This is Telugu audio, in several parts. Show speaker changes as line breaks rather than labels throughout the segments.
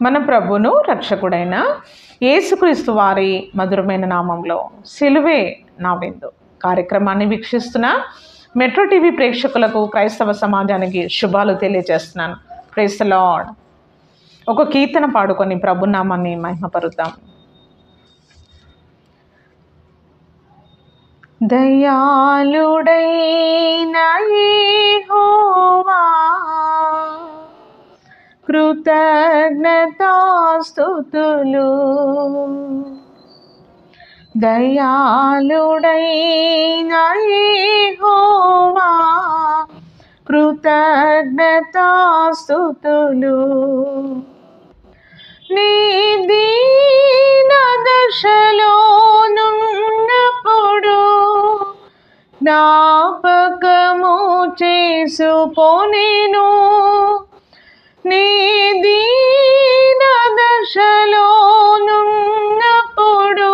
మన ప్రభువును రక్షకుడైన యేసుక్రీస్తు వారి మధురమైన నామంలో సిలువే నా విందు కార్యక్రమాన్ని వీక్షిస్తున్న మెట్రో టీవీ ప్రేక్షకులకు, క్రైస్తవ సమాజానికి శుభాలు తెలియజేస్తున్నాను. Praise the Lord. ఒక కీర్తన పాడుకొని ప్రభు నామాన్ని మహిమపరుద్దాం. దయాళుడైన యెహోవా, కృతజ్ఞతాస్తుతులు. దయాళుడైన యెహోవా, కృతజ్ఞతాస్తుతులు. నీ దీన దశలో నున్నప్పుడు జ్ఞాపకము చేసుకొనెను. నీ దీన దశలో నున్నప్పుడు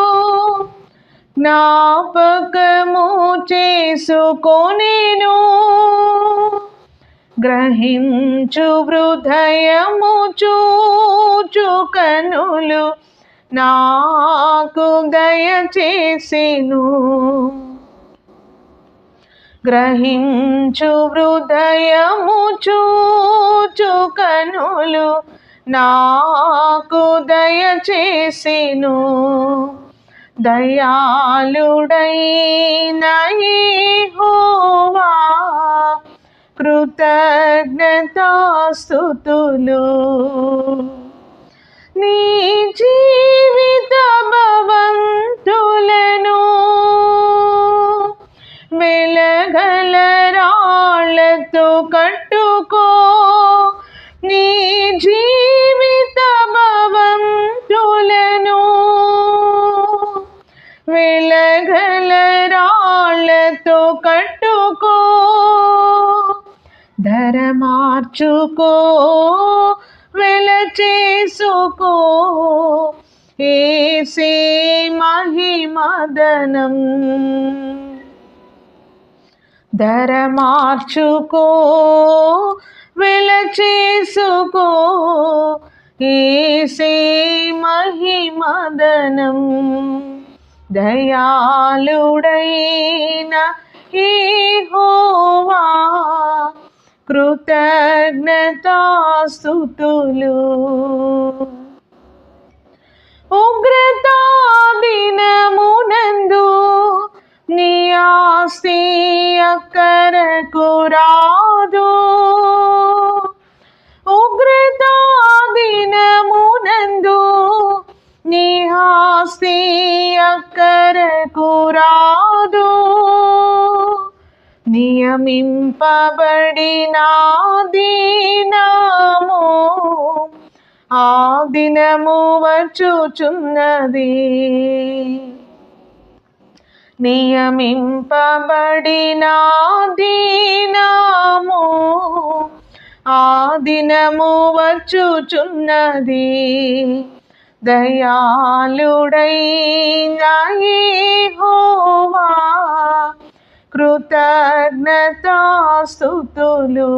జ్ఞాపకము చేసుకొనెను. గ్రహించు హృదయము, చూచు కనులు నాకు దయచేసెను. గ్రహించు హృదయము, చూచు కనులు నాకు దయచేసెను. దయాళుడైన యెహోవా, కృతజ్ఞతాస్తుతులు. నీ జీవిత భవంతులను వెలగల రాళ్ళతో కట్టుకో. నీ జీవిత భవంతులను వెలగల రాళ్ళతో కట్టుకో. ధర మార్చుకో, వెల చేసుకో, యేసే మహిమదనం. ధర మార్చుకో, వెల చేసుకో, యేసే మహిమదనం. దయాళుడైన యెహోవా, కృతజ్ఞతాస్తుతులు. ఉగ్రతా దినమునందు నీ ఆస్తి అక్కరకు రాదు. ఉగ్రతా దినమునందు నీ ఆస్తి అక్కరకు రాదు. నియమింపబడిన దినము ఆ దినము వచ్చుచున్నది. నియమింపబడిన దినము ఆ దినము వచ్చుచున్నది. దయాళుడైన యెహోవా, కృతజ్ఞతాస్తుతులు.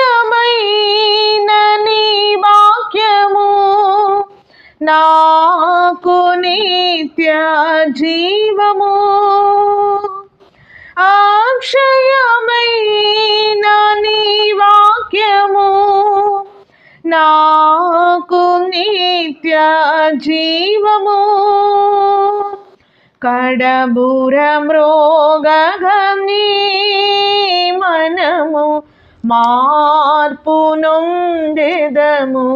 అక్షయమైన నీ వాక్యము నాకు నిత్య జీవము. అక్షయమైన నీ వాక్యము నాకు నిత్య జీవము. కడబుర మ్రోగని మనము మార్పు నొందెదము.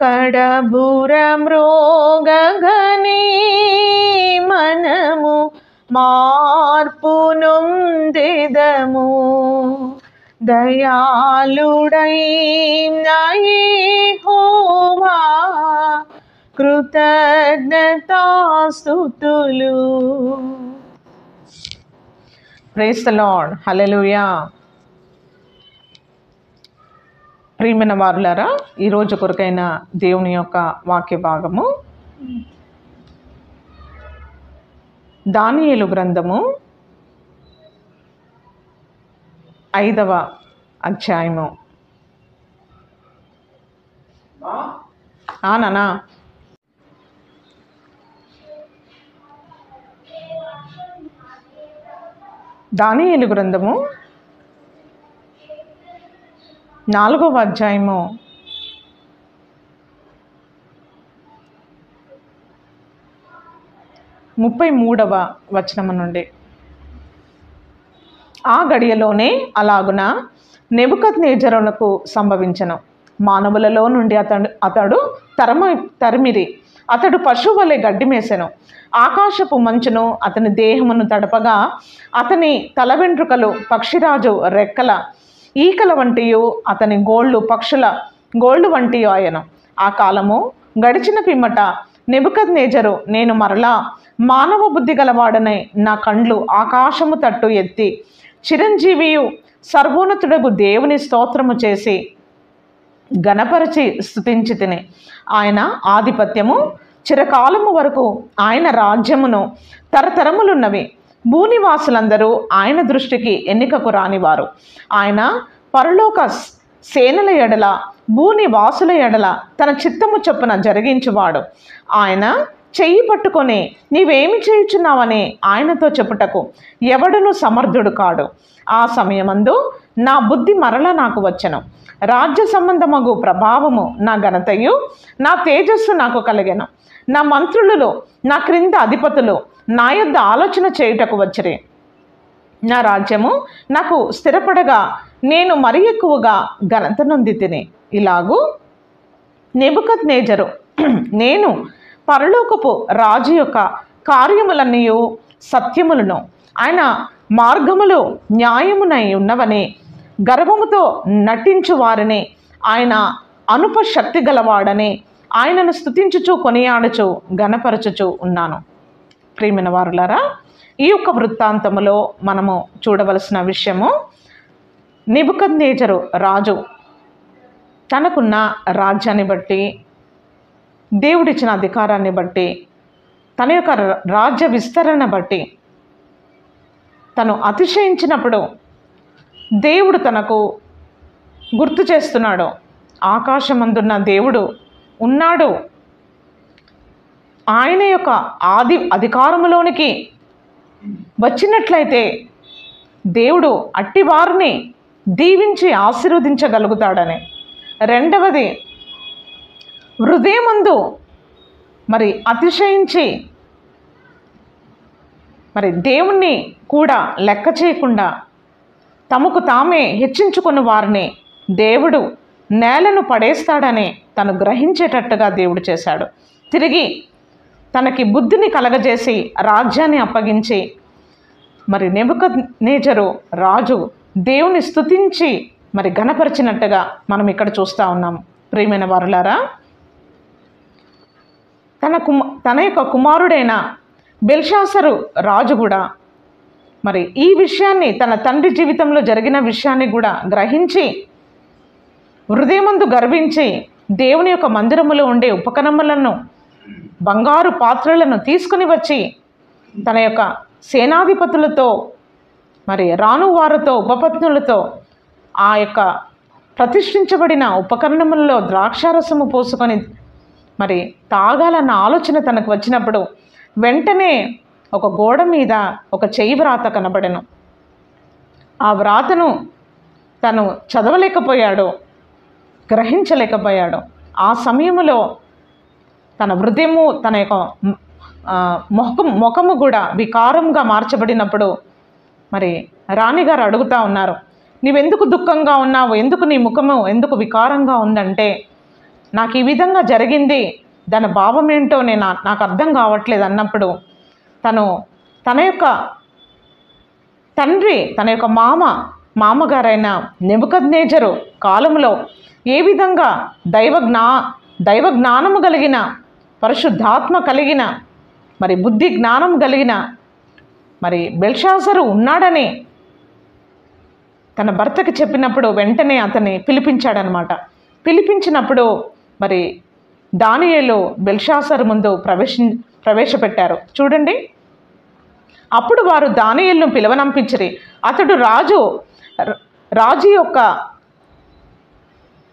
కడబుర మ్రోగని మనము మార్పు నొందెదము. దయాళుడైన యెహోవా, కృతజ్ఞతాస్తుతులు. Praise the lord. హల్లెలూయా. ప్రియమైన వారులారా, ఈరోజు కొరకైన దేవుని యొక్క వాక్య భాగము దానియేలు గ్రంథము 5వ అధ్యాయము. నానా దానియేలు గ్రంథము 4వ అధ్యాయము 33వ వచనము నుండి. ఆ గడియలోనే అలాగున నెబుకద్నెజరునకు సంభవించెను. మానవులలో నుండి అతడు తరిమిరి. అతడు పశువు వలె గడ్డి మేసెను. ఆకాశపు మంచును అతని దేహమును తడపగా అతని తల వెంట్రుకలు పక్షిరాజు రెక్కల ఈకల వంటియు అతని గోళ్ళు పక్షుల గోళ్ళు వంటియు ఆయను. ఆ కాలము గడిచిన పిమ్మట నెబుకద్నెజరు, నేను మరలా మానవ బుద్ధి గలవాడనై నా కండ్లు ఆకాశము తట్టు ఎత్తి చిరంజీవియు సర్వోన్నతుడగు దేవుని స్తోత్రము చేసి గణపరచి స్తుతించి తిని, ఆయన ఆధిపత్యము చిరకాలము వరకు, ఆయన రాజ్యమును తరతరములున్నవి. భూనివాసులందరూ ఆయన దృష్టికి ఎన్నికకు రానివారు. ఆయన పరలోక సేనల ఎడల భూనివాసుల ఎడల తన చిత్తము చొప్పున జరిగించువాడు. ఆయన చెయ్యి పట్టుకొని నీవేమి చేయుచున్నావని ఆయనతో చెప్పుటకు ఎవడును సమర్థుడు కాడు. ఆ సమయమందు నా బుద్ధి మరల నాకు వచ్చెను. రాజ్య సంబంధమగు ప్రభావము నా ఘనతయు నా తేజస్సు నాకు కలిగెను. నా మంత్రులలో నా క్రింద అధిపతులు నా యొద్ద ఆలోచన చేయుటకు వచ్చిరి. నా రాజ్యము నాకు స్థిరపడగా నేను మరి ఎక్కువగా ఘనత నొంది తిని. ఇలాగూ నెబుకద్నెజరు, నేను పరలోకపు రాజు యొక్క కార్యములన్నీ సత్యములను, ఆయన మార్గములు న్యాయమునై ఉన్నవని గర్వముతో నటించు వారిని ఆయన అనుపశక్తి గలవాడని ఆయనను స్తుతించుచు కొనియాడుచు గణపరచుచు ఉన్నాను. ప్రియమైన వారులారా, ఈ యొక్క వృత్తాంతములో మనము చూడవలసిన విషయము, నెబుకద్నెజరు రాజు తనకున్న రాజ్యాన్ని బట్టి, దేవుడిచ్చిన అధికారాన్ని బట్టి, తన యొక్క రాజ్య విస్తరణ బట్టి తను అతిశయించినప్పుడు దేవుడు తనకు గుర్తు చేస్తున్నాడు. ఆకాశమందున్న దేవుడు ఉన్నాడు. ఆయన యొక్క అధికారములోనికి వచ్చినట్లయితే దేవుడు అట్టివారిని దీవించి ఆశీర్వదించగలుగుతాడని. రెండవది, హృదయమందు అతిశయించి దేవుణ్ణి కూడా లెక్క చేయకుండా తమకు తామే హెచ్చించుకున్న వారిని దేవుడు నేలను పడేస్తాడని తను గ్రహించేటట్టుగా దేవుడు చేశాడు. తిరిగి తనకి బుద్ధిని కలగజేసి రాజ్యాన్ని అప్పగించి నెబుకద్నెజరు రాజు దేవుని స్తుతించి ఘనపరిచినట్టుగా మనం ఇక్కడ చూస్తూ ఉన్నాం. ప్రియమైన వారులారా, తన యొక్క కుమారుడైన బెల్షాసరు రాజు కూడా ఈ విషయాన్ని, తన తండ్రి జీవితంలో జరిగిన విషయాన్ని కూడా గ్రహించి హృదయమందు గర్వించి దేవుని యొక్క మందిరములో ఉండే ఉపకరణములను, బంగారు పాత్రలను తీసుకుని వచ్చి తన యొక్క సేనాధిపతులతో రాణువారితో ఉపపత్నులతో ఆ యొక్క ప్రతిష్ఠించబడిన ఉపకరణములలో ద్రాక్షారసము పోసుకొని తాగాలన్న ఆలోచన తనకు వచ్చినప్పుడు వెంటనే ఒక గోడ మీద ఒక చెయ్యి వ్రాత కనబడెను. ఆ వ్రాతను తను చదవలేకపోయాడు, గ్రహించలేకపోయాడు. ఆ సమయంలో తన హృదయము, తన యొక్క ముఖము కూడా వికారంగా మార్చబడినప్పుడు రాణిగారు అడుగుతూ ఉన్నారు, నీవెందుకు దుఃఖంగా ఉన్నావు, ఎందుకు నీ ముఖము ఎందుకు వికారంగా ఉందంటే, నాకు ఈ విధంగా జరిగింది, దాని భావం ఏంటో నాకు అర్థం కావట్లేదు అన్నప్పుడు తన యొక్క తండ్రి, తన యొక్క మామగారైన నెబుకద్నెజరు కాలంలో ఏ విధంగా దైవ జ్ఞానము కలిగిన, పరిశుద్ధాత్మ కలిగిన, బుద్ధి జ్ఞానం కలిగిన బెల్షాసరు ఉన్నాడని తన భర్తకి చెప్పినప్పుడు వెంటనే అతన్ని పిలిపించాడనమాట. పిలిపించినప్పుడు దానియేలు బెల్షాసరు ముందు ప్రవేశపెట్టారు. చూడండి, అప్పుడు వారు దానియేలును పిలవనంపించిరి. అతడు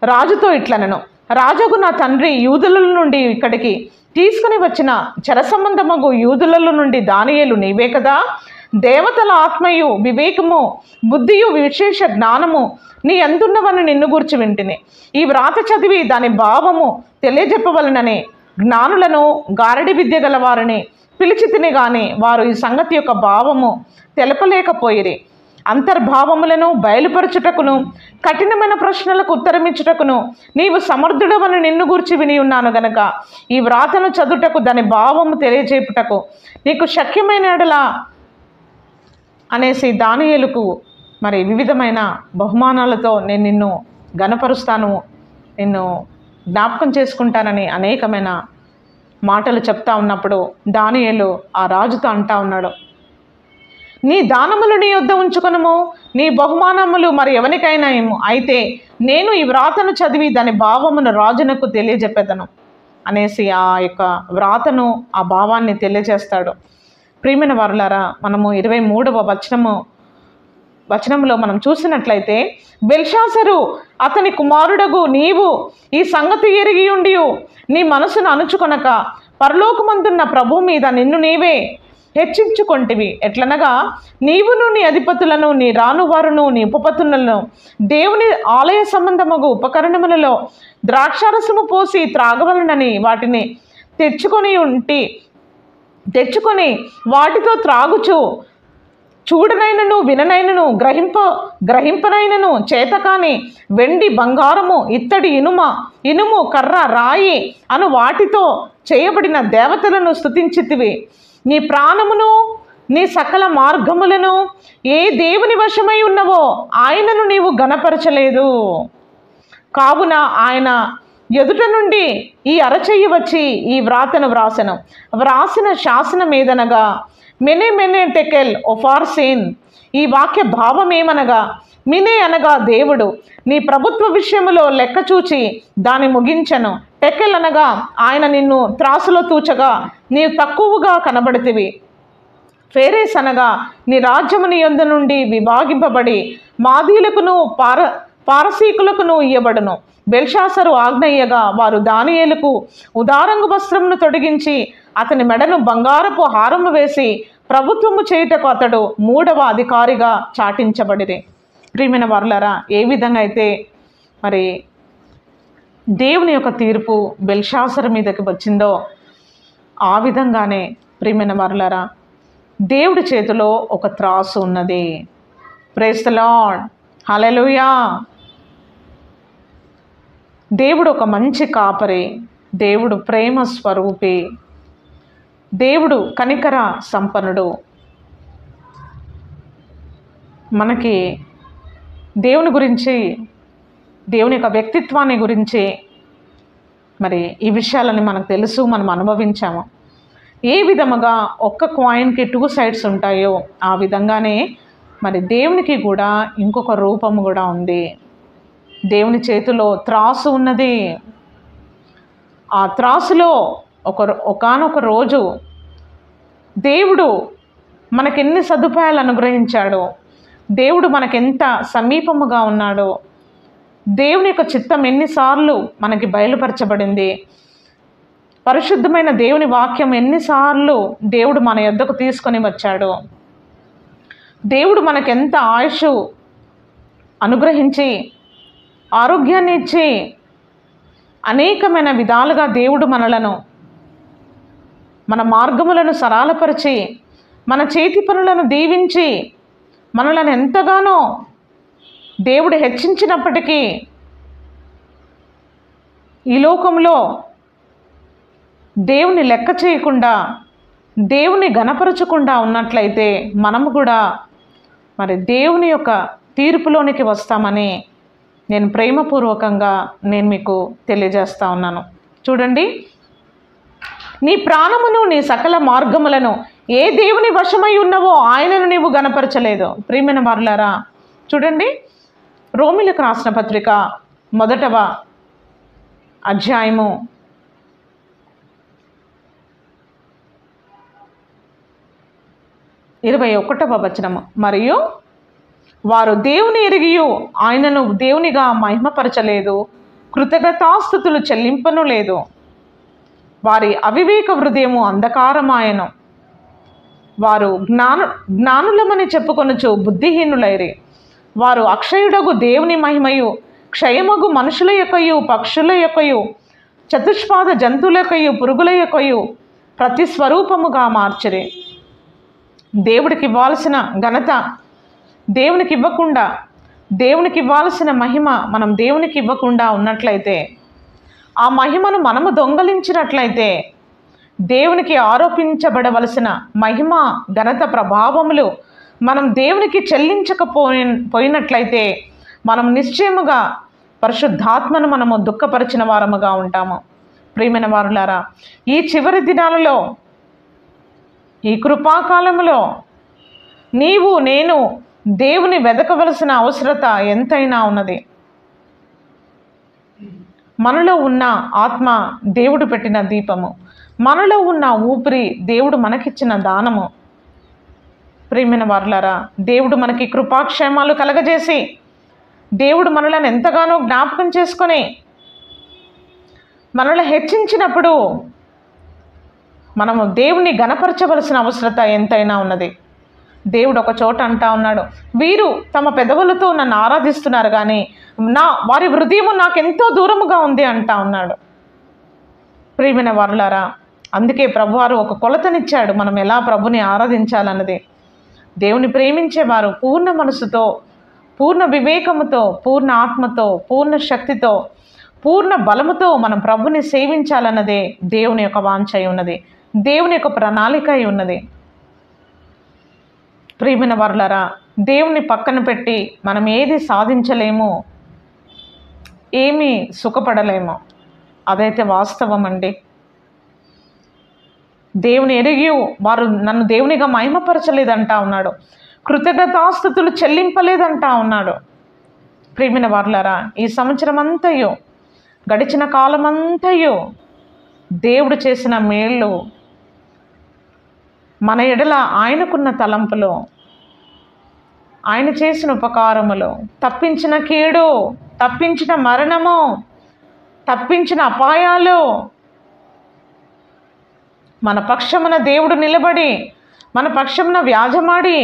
రాజుతో ఇట్లనెను, రాజుకు నా తండ్రి యూదుల నుండి ఇక్కడికి తీసుకుని వచ్చిన చెర సంబంధమగు యూదుల నుండి దానియేలు నీవే కదా? దేవతల ఆత్మయు వివేకము బుద్ధియు విశేష జ్ఞానము నీ అందున్నవని నిన్ను గూర్చి వింటిని. ఈ వ్రాత చదివి దాని భావము తెలియజెప్పవలనని జ్ఞానులను గారడి విద్య గల వారిని పిలిచి తిని గాని వారు ఈ సంగతి యొక్క భావము తెలపలేకపోయిరి. అంతర్భావములను బయలుపరచుటకును కఠినమైన ప్రశ్నలకు ఉత్తరమిచ్చుటకును నీవు సమర్థుడవని నిన్ను గూర్చి విని ఉన్నాను గనక ఈ వ్రాతను చదువుటకు దాని భావము తెలియజేపుటకు నీకు శక్యమైన ఎడలా అనేసి దానియేలుకు మరి వివిధమైన బహుమానాలతో నేను నిన్ను ఘనపరుస్తాను, నిన్ను జ్ఞాపకం చేసుకుంటానని అనేకమైన మాటలు చెప్తా ఉన్నప్పుడు దానియేలు ఆ రాజుతో అంటా ఉన్నాడు, నీ దానములు నీ యొద్ద ఉంచుకొనుము, నీ బహుమానములు మరి ఎవరికైనా ఏమో, అయితే నేను ఈ వ్రాతను చదివి దాని భావమును రాజునకు తెలియజెప్పేదను అనేసి ఆ యొక్క వ్రాతను ఆ భావాన్ని తెలియజేస్తాడు. ప్రియమైన వారులారా, మనము 23వ వచనంలో మనం చూసినట్లయితే, బెల్షాసరు అతని కుమారుడగు నీవు ఈ సంగతి ఎరిగి ఉండి నీ మనసును అణుచుకొనక పరలోకమందున్న ప్రభు మీద నిన్ను నీవే హెచ్చించుకొంటివి. ఎట్లనగా నీవును నీ అధిపతులను నీ రానువారును నీ ఉపపత్నులను దేవుని ఆలయ సంబంధమగు ఉపకరణములలో ద్రాక్షారసము పోసి త్రాగవలనని వాటిని తెచ్చుకొని వాటితో త్రాగుచు చూడనైనను విననైనను గ్రహింపనైనను చేతకాని వెండి బంగారము ఇత్తడి ఇనుము కర్ర రాయి అను వాటితో చేయబడిన దేవతలను స్తుతించితివి. నీ ప్రాణమును నీ సకల మార్గములను ఏ దేవుని వశమై ఉన్నవో ఆయనను నీవు ఘనపరచలేదు. కావున ఆయన ఎదుట నుండి ఈ అరచెయ్యి వచ్చి ఈ వ్రాతను వ్రాసిన శాసనం ఏదనగా మెనే టెకెల్ ఒఫార్సేన్. ఈ వాక్య భావం ఏమనగా, మినే అనగా దేవుడు నీ ప్రభుత్వ విషయములో లెక్క చూచి దాన్ని ముగించెను. టెకెల్ అనగా ఆయన నిన్ను త్రాసులో తూచగా నీవు తక్కువగా కనబడితివి. ఫేరేస్ అనగా నీ రాజ్యము నీ యొద్ద నుండి విభాగింపబడి మాదీయులకును పారసీకులకును ఇయ్యబడును. బెల్షాసరు ఆజ్ఞయ్యగా వారు దానియేలుకు ఉదారంగు వస్త్రమును తొడిగించి అతని మెడను బంగారపు హారము వేసి ప్రభుత్వము చేయుటకు అతడు 3వ అధికారిగా చాటించబడిరి. ప్రియమైన వారులారా, ఏ విధంగా అయితే మరి దేవుని యొక్క తీర్పు బెల్షాసరు మీదకి వచ్చిందో ఆ విధంగానే ప్రియమైన వారులారా, దేవుడి చేతిలో ఒక త్రాసు ఉన్నది. ప్రైజ్ ది లార్డ్, హల్లెలూయా. దేవుడు ఒక మంచి కాపరి, దేవుడు ప్రేమ స్వరూపి, దేవుడు కనికర సంపన్నుడు. మనకి దేవుని గురించి, దేవుని యొక్క వ్యక్తిత్వాన్ని గురించి మరి ఈ విషయాలని మనకు తెలుసు, మనం అనుభవించాము. ఏ విధముగా ఒక్క కాయిన్కి 2 సైడ్స్ ఉంటాయో ఆ విధంగానే మరి దేవునికి కూడా ఇంకొక రూపము కూడా ఉంది. దేవుని చేతిలో త్రాసు ఉన్నది. ఆ త్రాసులో ఒకానొక రోజు దేవుడు మనకెన్ని సదుపాయాలు అనుగ్రహించాడో, దేవుడు మనకెంత సమీపముగా ఉన్నాడో, దేవుని యొక్క చిత్తం ఎన్నిసార్లు మనకి బయలుపరచబడింది, పరిశుద్ధమైన దేవుని వాక్యం ఎన్నిసార్లు దేవుడు మన యొద్దకు తీసుకొని వచ్చాడో, దేవుడు మనకెంత ఆయుష్ అనుగ్రహించి ఆరోగ్యాన్ని ఇచ్చి అనేకమైన విధాలుగా దేవుడు మన మార్గములను సరళపరిచి మన చేతి పనులను దీవించి మనలను ఎంతగానో దేవుడు హెచ్చించినప్పటికీ ఈ లోకంలో దేవుని లెక్క చేయకుండా, దేవుని ఘనపరచకుండా ఉన్నట్లయితే మనము కూడా మరి దేవుని యొక్క తీర్పులోనికి వస్తామని నేను ప్రేమపూర్వకంగా మీకు తెలియజేస్తా ఉన్నాను. చూడండి, నీ ప్రాణమును నీ సకల మార్గములను ఏ దేవుని వశమై ఉన్నవో ఆయనను నీవు గణపరచలేదు. ప్రియమైన వారులారా, చూడండి, రోమీయులకు రాసిన పత్రిక 1వ అధ్యాయము 21వ వచనము, మరియు వారు దేవుని ఎరిగియు ఆయనను దేవునిగా మహిమపరచలేదు, కృతజ్ఞతాస్తుతులు చెల్లింపను లేదు. వారి అవివేక హృదయము అంధకారమాయను. వారు జ్ఞానులమని చెప్పుకొనుచు బుద్ధిహీనులైరి. వారు అక్షయుడగు దేవుని మహిమయు క్షయమగు మనుషుల యొక్కయు పక్షుల యొక్కయు చతుష్పాద జంతువుల యొక్కయు పురుగుల యొక్కయు ప్రతి స్వరూపముగా మార్చిరి. దేవుడికి ఇవ్వాల్సిన ఘనత దేవునికి ఇవ్వకుండా, దేవునికి ఇవ్వాల్సిన మహిమ మనం దేవునికి ఇవ్వకుండా ఉన్నట్లయితే, ఆ మహిమను మనము దొంగలించినట్లయితే, దేవునికి ఆరోపించబడవలసిన మహిమ ఘనత ప్రభావములు మనం దేవునికి చెల్లించకపోయినట్లయితే మనం నిశ్చయముగా పరిశుద్ధాత్మను మనము దుఃఖపరిచిన వారముగా ఉంటాము. ప్రియమైన వారులారా, ఈ చివరి దినాలలో, ఈ కృపాకాలములో నీవు నేను దేవుని వెదకవలసిన అవసరత ఎంతైనా ఉన్నది. మనలో ఉన్న ఆత్మ దేవుడు పెట్టిన దీపము, మనలో ఉన్న ఊపిరి దేవుడు మనకిచ్చిన దానము. ప్రియమైన వారులారా, దేవుడు మనకి కృపాక్షేమాలు కలగజేసి, దేవుడు మనలను ఎంతగానో జ్ఞాపకం చేసుకొని మనల్ని హెచ్చించినప్పుడు మనము దేవుని గణపరచవలసిన అవసరత ఎంతైనా ఉన్నది. దేవుడు ఒక చోట అంటా ఉన్నాడు, వీరు తమ పెదవులతో నన్ను ఆరాధిస్తున్నారు కానీ వారి హృదయము నాకెంతో దూరముగా ఉంది అంటా ఉన్నాడు. ప్రియమైన వారులారా, అందుకే ప్రభువారు ఒక కొలతనిచ్చాడు మనం ఎలా ప్రభుని ఆరాధించాలన్నది. దేవుని ప్రేమించేవారు పూర్ణ మనసుతో, పూర్ణ వివేకముతో, పూర్ణ ఆత్మతో, పూర్ణ శక్తితో, పూర్ణ బలముతో మనం ప్రభుని సేవించాలన్నదే దేవుని యొక్క వాంఛ ఉన్నది, దేవుని యొక్క ప్రణాళిక ఉన్నది. ప్రియమైన వారులారా, దేవుని పక్కన పెట్టి మనం ఏది సాధించలేము, ఏమీ సుఖపడలేము. అదైతే వాస్తవం అండి. దేవుని ఎరిగి వారు నన్ను దేవునిగా మహిమపరచలేదంటా ఉన్నాడు, కృతజ్ఞతాస్తుతులు చెల్లింపలేదంటా ఉన్నాడు. ప్రియమైన వారులారా, ఈ సంవత్సరం అంతయు, గడిచిన కాలమంతయు దేవుడు చేసిన మేళ్ళు, మన ఎడల ఆయనకున్న తలంపులు, ఆయన చేసిన ఉపకారములు, తప్పించిన కీడు, తప్పించిన మరణము, తప్పించిన అపాయాలు, మన పక్షమున దేవుడు నిలబడి, మన పక్షమున వ్యాజమాడి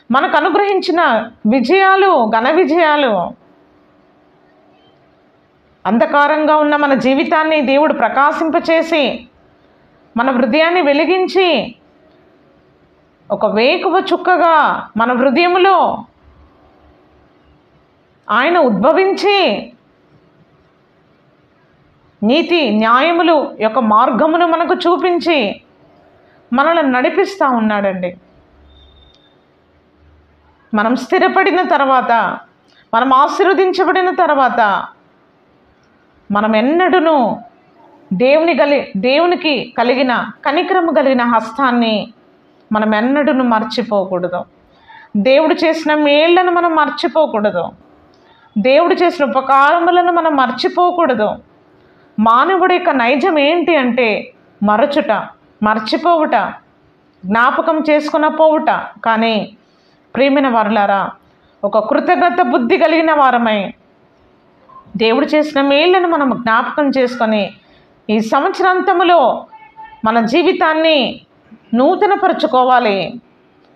మనకు అనుగ్రహించిన విజయాలు, ఘన విజయాలు, అంధకారంగా ఉన్న మన జీవితాన్ని దేవుడు ప్రకాశింపచేసి మన హృదయాన్ని వెలిగించి ఒక వేకువ చుక్కగా మన హృదయములో ఆయన ఉద్భవించి నీతి న్యాయములు యొక్క మార్గమును మనకు చూపించి మనల్ని నడిపిస్తూ ఉన్నాడండి. మనం స్థిరపడిన తర్వాత, మనం ఆశీర్వదించబడిన తర్వాత మనం ఎన్నడూను దేవునికి కలిగిన కనికరము కలిగిన హస్తాన్ని మనం ఎన్నడూను మర్చిపోకూడదు. దేవుడు చేసిన మేళ్లను మనం మర్చిపోకూడదు. దేవుడు చేసిన ఉపకారములను మనం మర్చిపోకూడదు. మానవుడి యొక్క నైజం ఏంటి అంటే మరచుట, మర్చిపోవుట, జ్ఞాపకం చేసుకునపోవుట. కానీ ప్రియమైన వారులారా, ఒక కృతజ్ఞత బుద్ధి కలిగిన వారమై దేవుడు చేసిన మేళ్లను మనం జ్ఞాపకం చేసుకొని ఈ సంవత్సరాంతములో మన జీవితాన్ని నూతనపరుచుకోవాలి.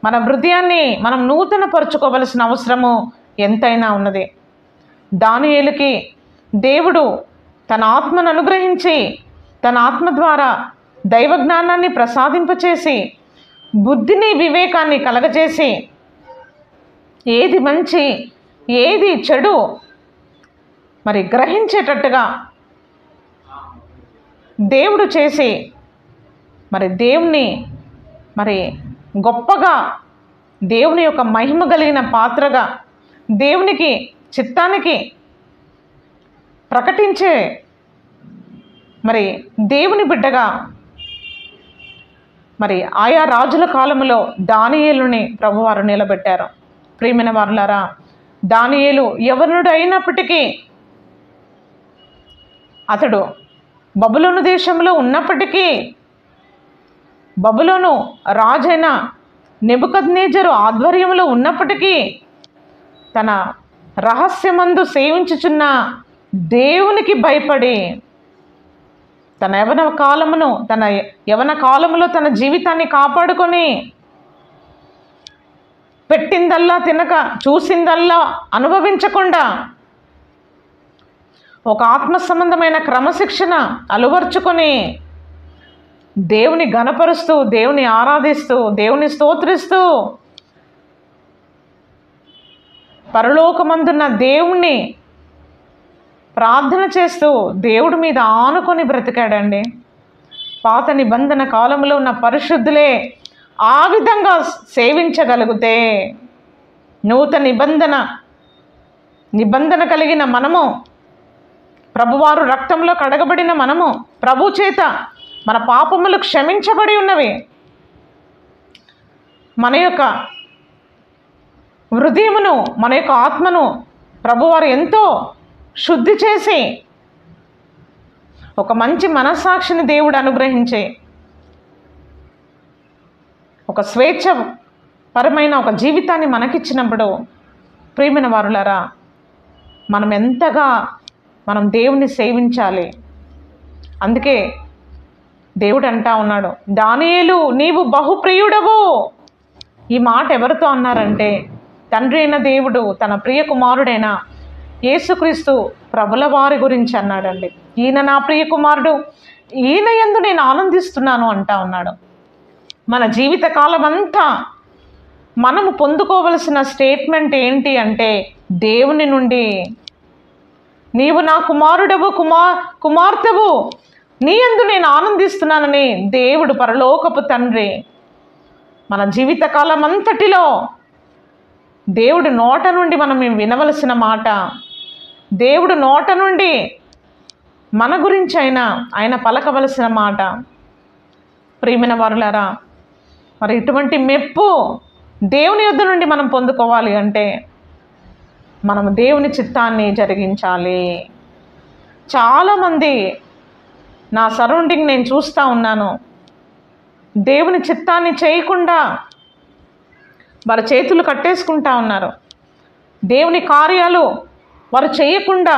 మన హృదయాన్ని మనం నూతనపరుచుకోవలసిన అవసరము ఎంతైనా ఉన్నది. దానియేలుకి దేవుడు తన ఆత్మను అనుగ్రహించి, తన ఆత్మ ద్వారా దైవ జ్ఞానాన్ని ప్రసాదింపచేసి, బుద్ధిని వివేకాన్ని కలగజేసి, ఏది మంచి ఏది చెడు మరి గ్రహించేటట్టుగా దేవుడు చేసి, మరి దేవుని మరి గొప్పగా, దేవుని యొక్క మహిమ కలిగిన పాత్రగా, దేవునికి చిత్తానికి ప్రకటించే మరి దేవుని బిడ్డగా మరి ఆయా రాజుల కాలంలో దానియేలుని ప్రభువారు నిలబెట్టారు. ప్రియమైన వారులారా, దానియేలు యవనుడు అయినప్పటికీ, అతడు బబులోను దేశంలో ఉన్నప్పటికీ, బబులోను రాజైన నెబుకద్నెజరు ఆధ్వర్యంలో ఉన్నప్పటికీ, తన రహస్యమందు సేవించుచున్న దేవునికి భయపడి తన యవన కాలములో తన జీవితాన్ని కాపాడుకొని పెట్టిందల్లా తినక, చూసిందల్లా అనుభవించకుండా ఒక ఆత్మ సంబంధమైన క్రమశిక్షణ అలవర్చుకొని దేవుని ఘనపరుస్తూ, దేవుని ఆరాధిస్తూ, దేవుని స్తోత్రిస్తూ పరలోకమందున్న దేవుణ్ణి ప్రార్థన చేస్తూ దేవుడి మీద ఆనుకొని బ్రతికాడండి. పాత నిబంధన కాలంలో ఉన్న పరిశుద్ధులే ఆ విధంగా సేవించగలిగితే నూతన నిబంధన కలిగిన మనము, ప్రభువారు రక్తంలో కడగబడిన మనము, ప్రభు చేత మన పాపములు క్షమించబడి ఉన్నవి, మన యొక్క హృదయమును, మన యొక్క ఆత్మను ప్రభువారు ఎంతో శుద్ధి చేసి ఒక మంచి మనస్సాక్షిని దేవుడు అనుగ్రహించే ఒక స్వేచ్ఛపరమైన ఒక జీవితాన్ని మనకిచ్చినప్పుడు ప్రియమైన వారులారా, మనం దేవుని సేవించాలి. అందుకే దేవుడు అంటా ఉన్నాడు, దానియేలు నీవు బహుప్రియుడవు. ఈ మాట ఎవరితో అన్నారంటే తండ్రి అయిన దేవుడు తన ప్రియ కుమారుడైన యేసుక్రీస్తు ప్రభుల వారి గురించి అన్నాడండి. ఈయన నా ప్రియ కుమారుడు, ఈయన యందు నేను ఆనందిస్తున్నాను అంటా ఉన్నాడు. మన జీవితకాలం అంతా మనము పొందుకోవలసిన స్టేట్మెంట్ ఏంటి అంటే దేవుని నుండి, నీవు నా కుమారుడవు, కుమార్తెవు, నీ యందు నేను ఆనందిస్తున్నానని దేవుడు పరలోకపు తండ్రి మన జీవితకాలం అంతటిలో దేవుడు నోట నుండి మనం వినవలసిన మాట, దేవుడు నోట నుండి మన గురించి ఆయన పలకవలసిన మాట. ప్రియమైన వారులారా, మరి ఇటువంటి మెప్పు దేవుని యొద్ద నుండి మనం పొందుకోవాలి అంటే మనం దేవుని చిత్తాన్ని జరిగించాలి. చాలామంది నా సరౌండింగ్ నేను చూస్తూ ఉన్నాను, దేవుని చిత్తాన్ని చేయకుండా వారి చేతులు కట్టేసుకుంటా ఉన్నారు. దేవుని కార్యాలు వారు చేయకుండా,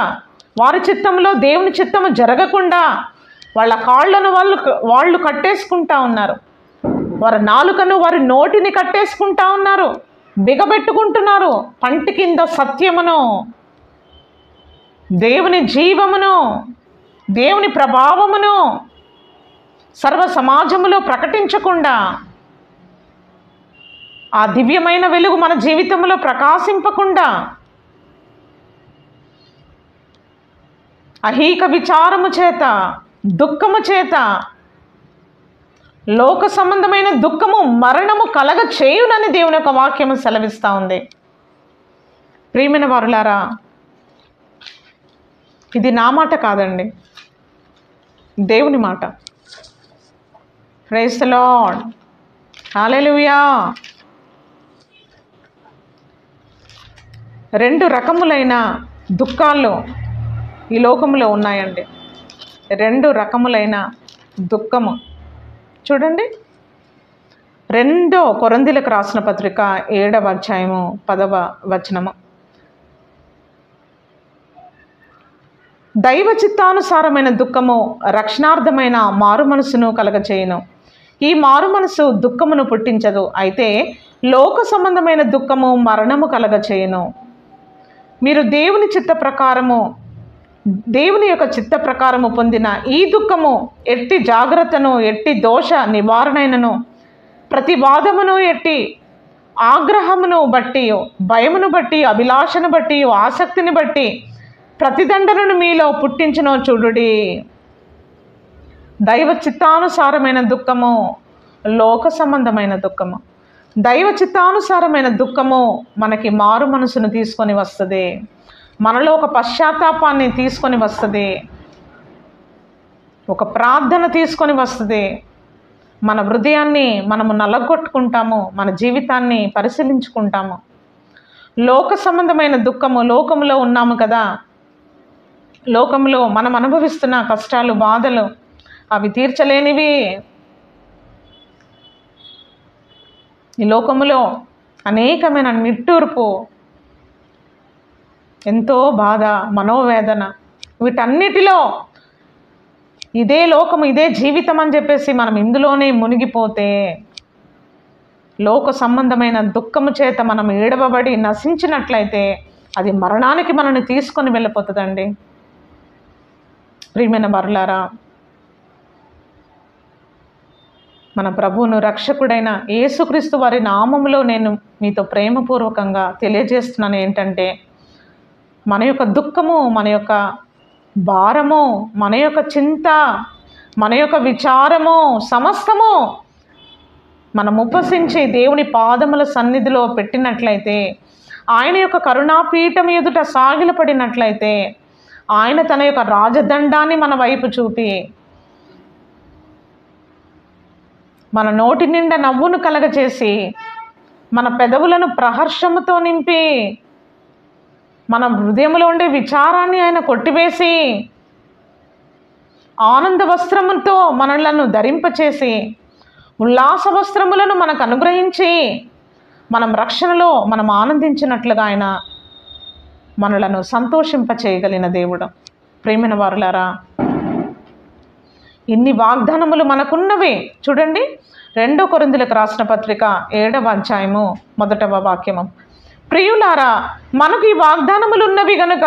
వారి చిత్తంలో దేవుని చిత్తము జరగకుండా వాళ్ళ కాళ్ళను వాళ్ళు కట్టేసుకుంటా ఉన్నారు. వారి నాలుకను, వారి నోటిని కట్టేసుకుంటా ఉన్నారు, బిగబెట్టుకుంటున్నారు. పంటి కింద సత్యమును, దేవుని జీవమును, దేవుని ప్రభావమును సర్వ సమాజములో ప్రకటించకుండా, ఆ దివ్యమైన వెలుగు మన జీవితంలో ప్రకాశింపకుండా, అహీక విచారము చేత, దుఃఖము చేత, లోక సంబంధమైన దుఃఖము మరణము కలగ చేయునని దేవుని యొక్క వాక్యము సెలవిస్తూ ఉంది. ప్రియమైన వారులారా, ఇది నా మాట కాదండి, దేవుని మాట. ప్రైజ్ ది లార్డ్, హల్లెలూయా. 2 రకములైన దుఃఖాలు ఈ లోకంలో ఉన్నాయండి. 2 రకములైన దుఃఖము చూడండి. 2 కొరింథీయులకు రాసిన పత్రిక 7వ అధ్యాయము 10వ వచనము. దైవ చిత్తానుసారమైన దుఃఖము రక్షణార్థమైన మారు మనసును కలగచేయును. ఈ మారు మనసు దుఃఖమును పుట్టించదు, అయితే లోక సంబంధమైన దుఃఖము మరణము కలగచేయును. మీరు దేవుని యొక్క చిత్త ప్రకారము పొందిన ఈ దుఃఖము ఎట్టి జాగ్రత్తను, ఎట్టి దోష నివారణను, ప్రతి వాదమును, ఎట్టి ఆగ్రహమును బట్టి, భయమును బట్టి, అభిలాషను బట్టి, ఆసక్తిని బట్టి ప్రతిదండనను మీలో పుట్టించునో చూడుడి. దైవ చిత్తానుసారమైన దుఃఖము, లోక సంబంధమైన దుఃఖము. దైవ చిత్తానుసారమైన దుఃఖము మనకి మారు మనసును తీసుకొని వస్తుంది, మనలో ఒక పశ్చాత్తాపాన్ని తీసుకొని వస్తుంది, ఒక ప్రార్థన తీసుకొని వస్తుంది. మన హృదయాన్ని మనము నలగొట్టుకుంటాము, మన జీవితాన్ని పరిశీలించుకుంటాము. లోక సంబంధమైన దుఃఖము, లోకంలో ఉన్నాము కదా, లోకంలో మనం అనుభవిస్తున్న కష్టాలు, బాధలు అవి తీర్చలేనివి. ఈ లోకములో అనేకమైన నిట్టూర్పు, ఎంతో బాధ, మనోవేదన, వీటన్నిటిలో ఇదే లోకము, ఇదే జీవితం అని చెప్పేసి మనం ఇందులోనే మునిగిపోతే లోక సంబంధమైన దుఃఖము చేత మనం ఏడవబడి నశించినట్లయితే అది మరణానికి మనల్ని తీసుకొని వెళ్ళిపోతుందండి. ప్రియమైన వారులారా, మన ప్రభువును రక్షకుడైన యేసుక్రీస్తు వారి నామములో నేను మీతో ప్రేమపూర్వకంగా తెలియజేస్తున్నాను ఏంటంటే, మన యొక్క దుఃఖము, మన యొక్క భారము, మన యొక్క చింత, మన యొక్క విచారము సమస్తము మనం ఉపసించి దేవుని పాదముల సన్నిధిలో పెట్టినట్లయితే, ఆయన యొక్క కరుణాపీఠం ఎదుట సాగిలపడినట్లయితే, ఆయన తన యొక్క రాజదండాన్ని మన వైపు చూపి మన నోటి నిండా నవ్వును కలగచేసి, మన పెదవులను ప్రహర్షముతో నింపి, మన హృదయంలో ఉండే విచారాన్ని ఆయన కొట్టివేసి, ఆనంద వస్త్రముతో మనలను ధరింపచేసి, ఉల్లాస వస్త్రములను మనకు అనుగ్రహించి, మనం రక్షణలో మనం ఆనందించినట్లుగా ఆయన మనలను సంతోషింపచేయగలిగిన దేవుడు. ప్రియమైన వారులారా, ఇన్ని వాగ్దానములు మనకున్నవి. చూడండి, 2 కొరింథీయులకు రాసిన పత్రిక 7వ అధ్యాయము 1వ వాక్యము. ప్రియులారా, మనకు ఈ వాగ్దానములు ఉన్నవి గనుక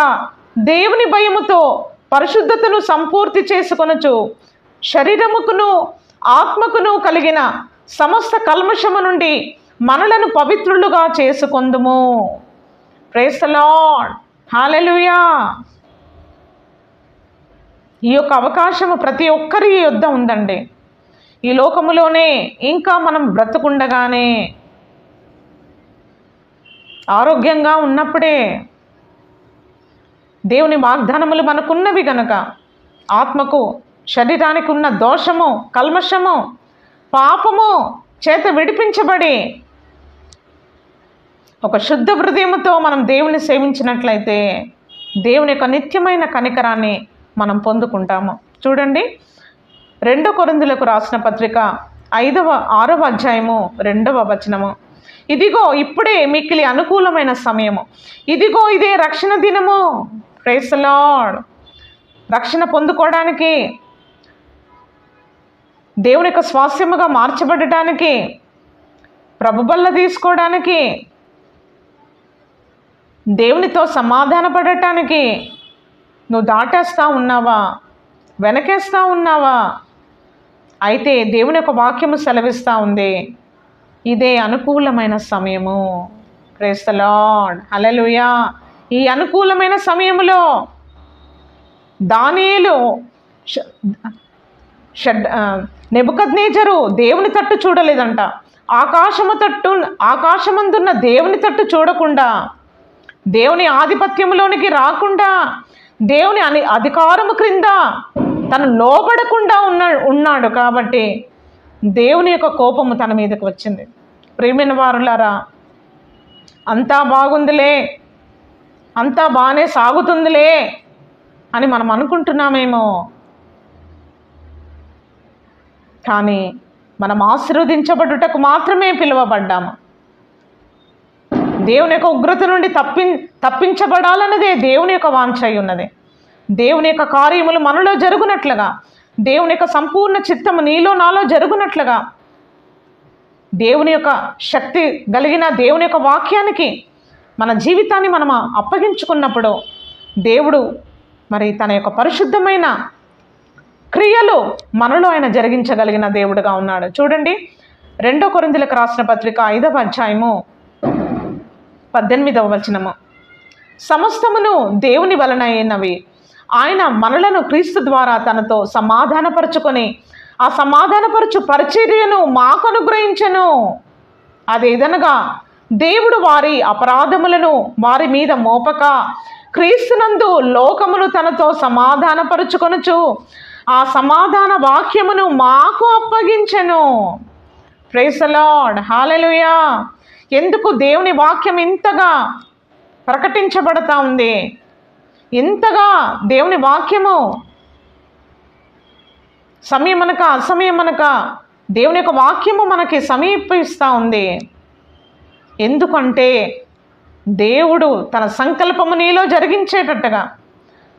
దేవుని భయముతో పరిశుద్ధతను సంపూర్తి చేసుకొనుచు శరీరముకును ఆత్మకును కలిగిన సమస్త కల్మషము నుండి మనలను పవిత్రులుగా చేసుకొందుము. ప్రైజ్ ది లార్డ్, హల్లెలూయా. ఈ యొక్క అవకాశము ప్రతి ఒక్కరి యొద్ద ఉందండి. ఈ లోకములోనే ఇంకా మనం బ్రతుకుండగానే, ఆరోగ్యంగా ఉన్నప్పుడే దేవుని వాగ్దానములు మనకున్నవి గనుక ఆత్మకు శరీరానికి ఉన్న దోషము, కల్మషము, పాపము చేత విడిపించబడి ఒక శుద్ధ హృదయముతో మనం దేవుని సేవించినట్లయితే దేవుని యొక్క నిత్యమైన కనికరాన్ని మనం పొందుకుంటాము. చూడండి, 2 కొరింథీయులకు రాసిన పత్రిక 6వ అధ్యాయము 2వ వచనము. ఇదిగో ఇప్పుడే మిక్కిలి అనుకూలమైన సమయము, ఇదిగో ఇదే రక్షణ దినము. Praise the Lord. రక్షణ పొందుకోవడానికి, దేవుని యొక్క స్వాస్యముగా మార్చబడటానికి, ప్రభుబల్ల తీసుకోవడానికి, దేవునితో సమాధాన పడటానికి నువ్వు దాటేస్తూ ఉన్నావా, వెనకేస్తూ ఉన్నావా? అయితే దేవుని యొక్క వాక్యము సెలవిస్తూ ఉంది, ఇదే అనుకూలమైన సమయము. ప్రైజ్ ది లార్డ్, హల్లెలూయా. ఈ అనుకూలమైన సమయములో దానియేలు నెబుకద్నెజరు దేవుని తట్టు చూడలేదంట. ఆకాశమందున్న దేవుని తట్టు చూడకుండా, దేవుని ఆధిపత్యంలోనికి రాకుండా, దేవుని అధికారము క్రింద తను లోబడకుండా ఉన్నాడు. కాబట్టి దేవుని యొక్క కోపము తన మీదకి వచ్చింది. ప్రియమైన వారులారా, అంతా బాగుందిలే, అంతా బాగానే సాగుతుందిలే అని మనం అనుకుంటున్నామేమో, కానీ మనం ఆశీర్వదించబడుటకు మాత్రమే పిలువబడ్డాము. దేవుని యొక్క ఉగ్రత నుండి తప్పించబడాలన్నదే దేవుని యొక్క వాంఛ అయి ఉన్నది. దేవుని యొక్క కార్యములు మనలో జరుగునట్లుగా, దేవుని యొక్క సంపూర్ణ చిత్తము నీలో నాలో జరుగునట్లుగా, దేవుని యొక్క శక్తి కలిగిన దేవుని యొక్క వాక్యానికి మన జీవితాన్ని మనం అప్పగించుకున్నప్పుడు దేవుడు మరి తన యొక్క పరిశుద్ధమైన క్రియలు మనలో ఆయన జరిగించగలిగిన దేవుడుగా ఉన్నాడు. చూడండి, 2 కొరింథీయులకు రాసిన పత్రిక 5వ అధ్యాయము 18వ వచనము. సమస్తమును దేవుని వలన అయినవి, ఆయన మనలను క్రీస్తు ద్వారా తనతో సమాధానపరుచుకొని ఆ సమాధానపరచు పరిచర్యను మాకు అనుగ్రహించెను. అదేదనగా దేవుడు వారి అపరాధములను వారి మీద మోపక క్రీస్తునందు లోకమును తనతో సమాధానపరుచుకొనుచు ఆ సమాధాన వాక్యమును మాకు అప్పగించెను. ప్రైజ్ ది లార్డ్, హల్లెలూయా. ఎందుకు దేవుని వాక్యం ఇంతగా ప్రకటించబడతా ఉంది? ఇంతగా దేవుని వాక్యము సమయమనక అసమయమనక దేవుని యొక్క వాక్యము మనకి సమీపిస్తూ ఉంది. ఎందుకంటే దేవుడు తన సంకల్పము నీలో జరిగించేటట్టుగా,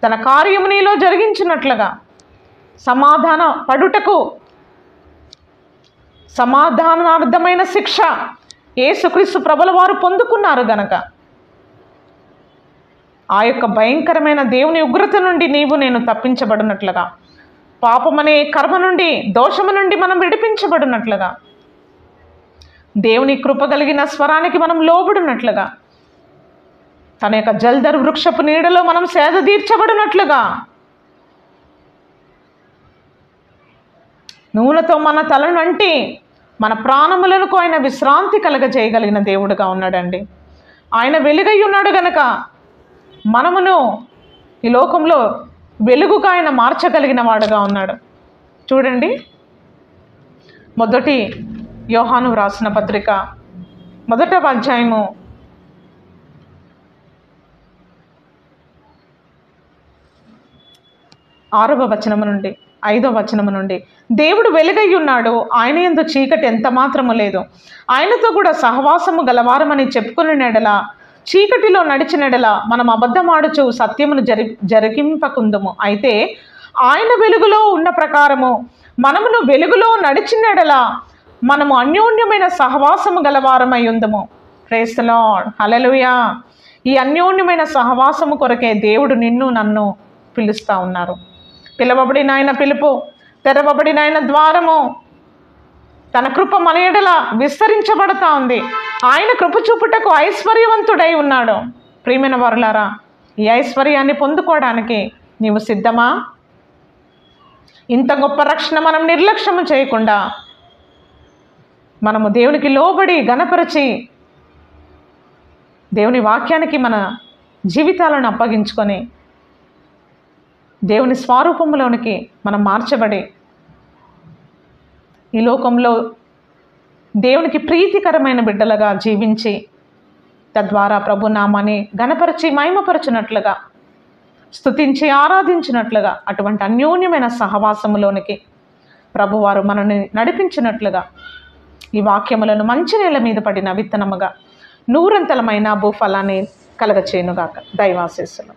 తన కార్యము నీలో జరిగించినట్లుగా, సమాధాన పడుటకు సమాధానార్థమైన శిక్ష యేసుక్రీస్తు ప్రభుల వారు పొందుకున్నారు గనక ఆ యొక్క భయంకరమైన దేవుని ఉగ్రత నుండి నీవు నేను తప్పించబడినట్లుగా, పాపమనే కర్మ నుండి, దోషము నుండి మనం విడిపించబడినట్లుగా, దేవుని కృప కలిగిన స్వరానికి మనం లోబడినట్లుగా, తన యొక్క జల్దరు వృక్షపు నీడలో మనం సేద తీర్చబడినట్లుగా, నూనెతో మన తలను అంటి మన ప్రాణములకు ఆయన విశ్రాంతి కలగజేయగలిగిన దేవుడుగా ఉన్నాడండి. ఆయన వెలుగై ఉన్నాడు గనక మనమును ఈ లోకంలో వెలుగుగా ఆయన మార్చగలిగిన వాడుగా ఉన్నాడు. చూడండి, మొదటి యోహాను రాసిన పత్రిక 1వ అధ్యాయము 6వ వచనము నుండి 5వ వచనము నుండి, దేవుడు వెలుగై ఉన్నాడు, ఆయన యందు చీకటి ఎంత మాత్రము లేదు, ఆయనతో కూడా సహవాసము గలవారమని చెప్పుకునేడలా చీకటిలో నడిచినడలా మనం అబద్ధమాడుచు సత్యమును జరిగింపకుందుము. అయితే ఆయన వెలుగులో ఉన్న ప్రకారము మనమును వెలుగులో నడిచినడలా మనము అన్యోన్యమైన సహవాసము గలవారమై ఉందము. ప్రైజ్ ది లార్డ్, హల్లెలూయా. ఈ అన్యోన్యమైన సహవాసము కొరకే దేవుడు నిన్ను నన్ను పిలుస్తూ ఉన్నారు. పిలవబడిన ఆయన పిలుపు, తెరవబడిన ఆయన ద్వారము, తన కృప మన ఎడల విస్తరించబడతా ఉంది. ఆయన కృప చూపుటకు ఐశ్వర్యవంతుడై ఉన్నాడు. ప్రియమైన వారులారా, ఈ ఐశ్వర్యాన్ని పొందుకోవడానికి నీవు సిద్ధమా? ఇంత గొప్ప రక్షణ మనం నిర్లక్ష్యము చేయకుండా మనము దేవునికి లోబడి గణపరిచి దేవుని వాక్యానికి మన జీవితాలను అప్పగించుకొని దేవుని స్వరూపంలోనికి మనం మార్చబడి ఈ లోకంలో దేవునికి ప్రీతికరమైన బిడ్డలుగా జీవించి తద్వారా ప్రభు నామాన్ని ఘనపరిచి మహిమపరచినట్లుగా, స్తుతించి ఆరాధించినట్లుగా, అటువంటి అన్యోన్యమైన సహవాసములోనికి ప్రభువారు మనల్ని నడిపించినట్లుగా ఈ వాక్యములను మంచి నేల మీద పడిన విత్తనముగా నూరంతలమైన భూఫలాన్ని కలగచేయునుగాక. దైవాశీస్సులు.